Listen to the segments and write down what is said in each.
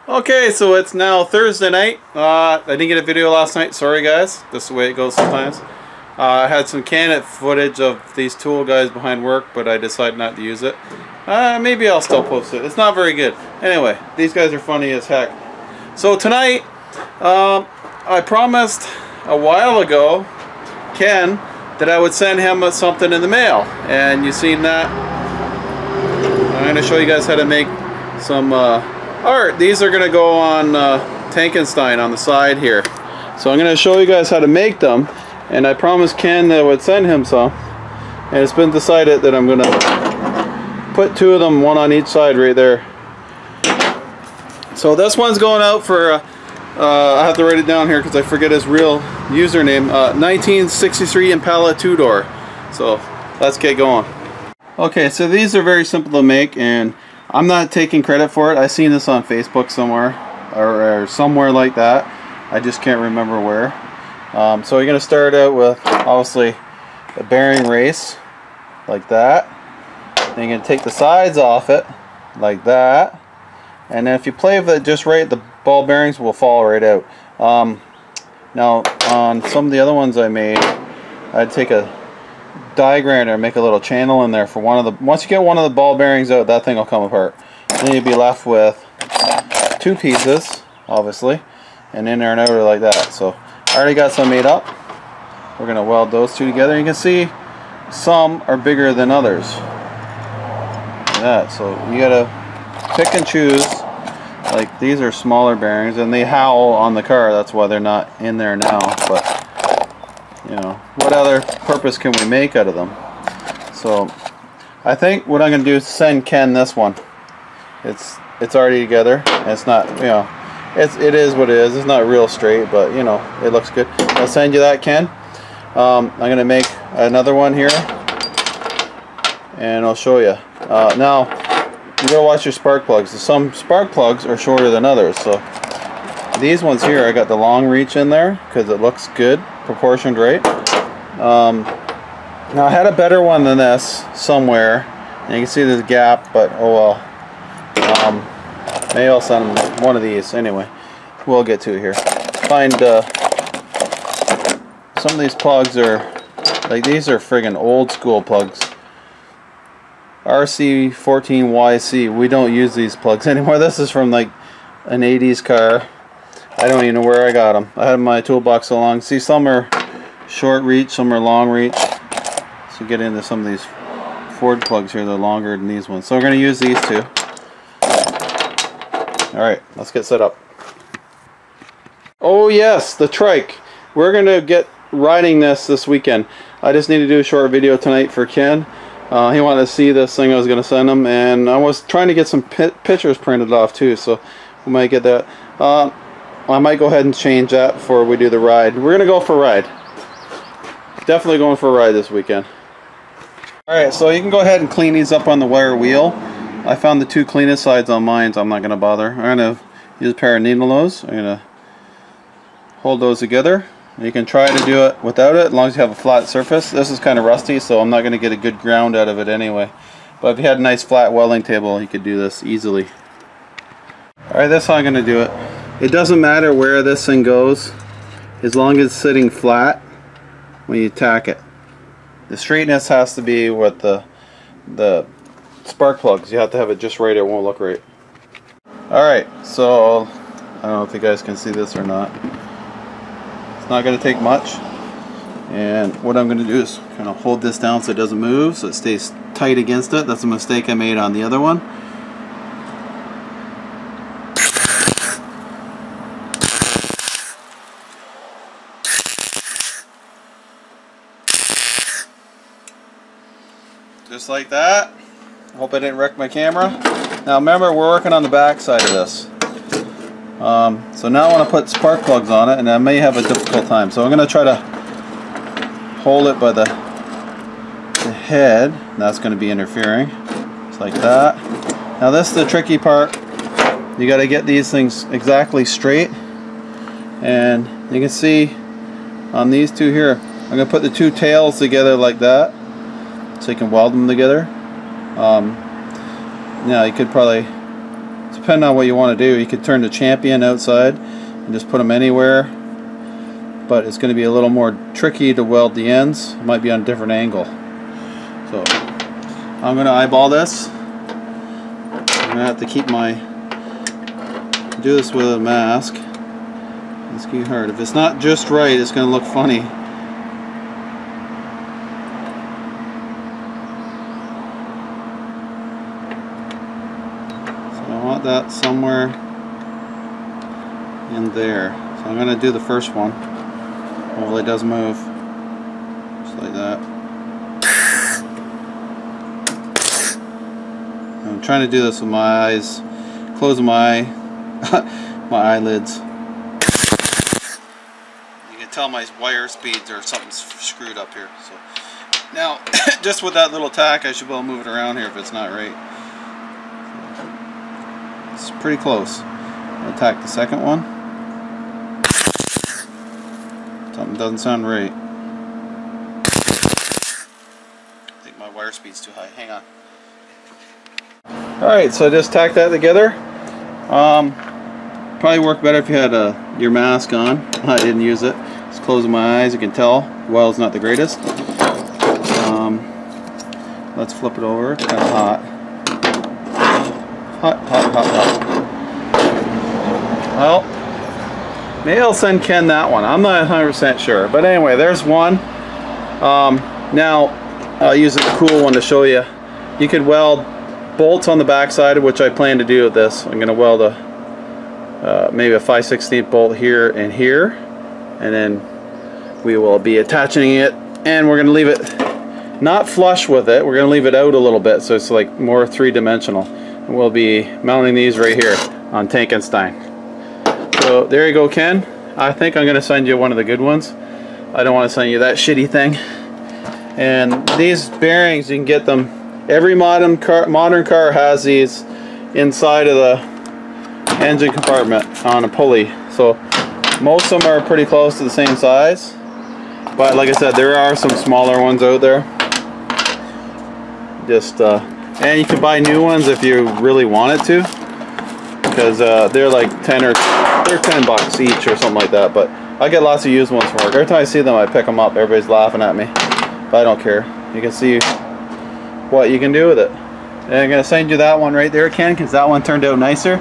Okay, so it's now Thursday night. I didn't get a video last night. Sorry guys. This is the way it goes sometimes. I had some candid footage of these tool guys behind work, but I decided not to use it. Maybe I'll still post it. It's not very good. Anyway, these guys are funny as heck. So tonight, I promised a while ago, Ken, that I would send him something in the mail. And you've seen that. I'm going to show you guys how to make some art. These are going to go on Tankenstein on the side here. So I'm going to show you guys how to make them. And I promised Ken that I would send him some. And it's been decided that I'm going to put two of them, one on each side right there. So this one's going out for, I have to write it down here because I forget his real username, 1963 Impala two-door. So let's get going. Okay, so these are very simple to make, and I'm not taking credit for it. I seen this on Facebook somewhere, or somewhere like that. I just can't remember where. So you're going to start out with, obviously, a bearing race, like that. Then you're going to take the sides off it, like that. And then if you play with it just right, the ball bearings will fall right out. Now, on some of the other ones I made, I'd take a die grinder and make a little channel in there for one of the, once you get one of the ball bearings out, that thing will come apart. Then you'll be left with two pieces, obviously, and in there and out like that. So I already got some made up. We're going to weld those two together. You can see some are bigger than others. Like that. So you got to pick and choose. Like these are smaller bearings and they howl on the car. That's why they're not in there now. But you know, what other purpose can we make out of them? So I think what I'm going to do is send Ken this one. It's already together. And it's not, you know, it is what it is. It's not real straight, but you know, it looks good. I'll send you that, Ken. I'm going to make another one here, and I'll show you. Now, you gotta watch your spark plugs. Some spark plugs are shorter than others. So these ones here, I got the long reach in there because it looks good, proportioned right. Now I had a better one than this somewhere, and you can see there's a gap, but oh well. Maybe I'll send one of these anyway. We'll get to it here. Find some of these plugs are like, these are friggin' old school plugs. RC14YC. We don't use these plugs anymore. This is from like an 80s car. I don't even know where I got them. I had my toolbox so long. See, some are short reach, some are long reach. So get into some of these Ford plugs here. They're longer than these ones. So we're going to use these two. Alright, let's get set up. Oh yes, the trike. We're going to get riding this weekend. I just need to do a short video tonight for Ken. He wanted to see this thing I was going to send him, and I was trying to get some pictures printed off too, so we might get that. I might go ahead and change that before we do the ride. We're going to go for a ride. Definitely going for a ride this weekend. Alright, so you can go ahead and clean these up on the wire wheel. I found the two cleanest sides on mine, so I'm not going to bother. I'm going to use a pair of needle nose. I'm going to hold those together. You can try to do it without it, as long as you have a flat surface. This is kind of rusty, so I'm not going to get a good ground out of it anyway. But if you had a nice flat welding table, you could do this easily. Alright, that's how I'm going to do it. It doesn't matter where this thing goes, as long as it's sitting flat when you tack it. The straightness has to be with the spark plugs. You have to have it just right, it won't look right. Alright, so I don't know if you guys can see this or not. It's not going to take much, and what I'm going to do is kind of hold this down so it doesn't move, so it stays tight against it. That's a mistake I made on the other one. Just like that. I hope I didn't wreck my camera. Now remember, we're working on the back side of this. So now I want to put spark plugs on it, and I may have a difficult time. So I'm going to try to hold it by the head. That's going to be interfering. Just like that. Now this is the tricky part. You got to get these things exactly straight. And you can see on these two here, I'm going to put the two tails together like that, so you can weld them together. Now you could probably, it's depending on what you want to do. You could turn the Champion outside and just put them anywhere, but it's going to be a little more tricky to weld the ends. It might be on a different angle. So I'm going to eyeball this. I'm going to have to keep my, do this with a mask. It's getting hard. If it's not just right, it's going to look funny. So I want that somewhere in there. So I'm going to do the first one. Hopefully it does move. Just like that. I'm trying to do this with my eyes, closing my my eyelids. You can tell my wire speeds or something's screwed up here. So now, just with that little tack, I should be able to move it around here if it's not right. It's pretty close. I'll tack the second one. Something doesn't sound right. I think my wire speed's too high. Hang on. Alright, so I just tacked that together. Probably work better if you had your mask on. I didn't use it. Just closing my eyes, you can tell. Well's not the greatest. Let's flip it over. It's kind of hot. Hot, hot, hot, hot. Well, maybe I'll send Ken that one. I'm not 100% sure. But anyway, there's one. Now, I'll use a cool one to show you. You could weld bolts on the back side, which I plan to do with this. I'm going to weld a maybe a 5/16 bolt here and here, and then we will be attaching it, and we're going to leave it not flush with it. We're going to leave it out a little bit so it's like more three-dimensional. And we'll be mounting these right here on Tankenstein. So there you go, Ken. I think I'm going to send you one of the good ones. I don't want to send you that shitty thing. And these bearings, you can get them. Every modern car has these inside of the engine compartment on a pulley. So most of them are pretty close to the same size. But like I said, there are some smaller ones out there. And you can buy new ones if you really wanted to, because they're like 10 bucks each or something like that. But I get lots of used ones from work. Every time I see them, I pick them up. Everybody's laughing at me, but I don't care. You can see what you can do with it. And I'm gonna send you that one right there, Ken, because that one turned out nicer.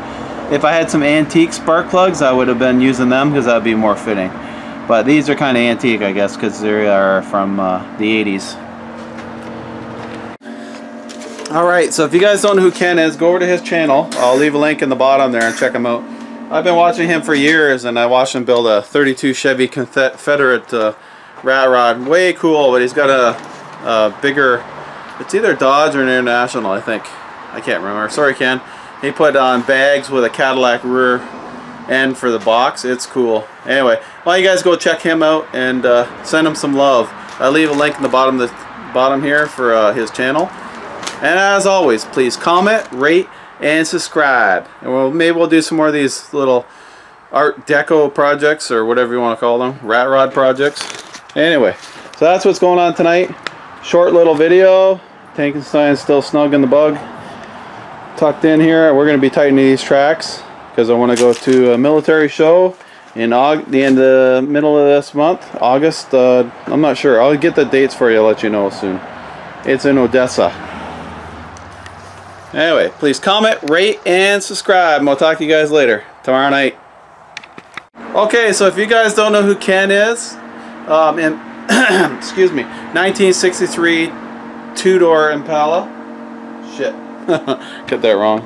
If I had some antique spark plugs, I would have been using them because that would be more fitting. But these are kind of antique, I guess, because they are from the 80s. Alright, so if you guys don't know who Ken is, go over to his channel. I'll leave a link in the bottom there and check him out. I've been watching him for years, and I watched him build a 32 Chevy Confederate rat rod. Way cool, but he's got a bigger, it's either Dodge or an International, I think. I can't remember. Sorry, Ken. He put on bags with a Cadillac rear end for the box. It's cool. Anyway, why don't you guys go check him out and send him some love. I'll leave a link in the bottom here for his channel. And as always, please comment, rate, and subscribe. And maybe we'll do some more of these little art deco projects, or whatever you want to call them, rat rod projects. Anyway, so that's what's going on tonight. Short little video. Tankenstein's still snug in the bug, tucked in here. We're going to be tightening these tracks because I want to go to a military show in the middle of this month, August. I'm not sure. I'll get the dates for you. I'll let you know soon. It's in Odessa. Anyway, please comment, rate, and subscribe. And we'll talk to you guys later, tomorrow night. Okay, so if you guys don't know who Ken is, excuse me, 1963 two-door Impala. Shit, got that wrong.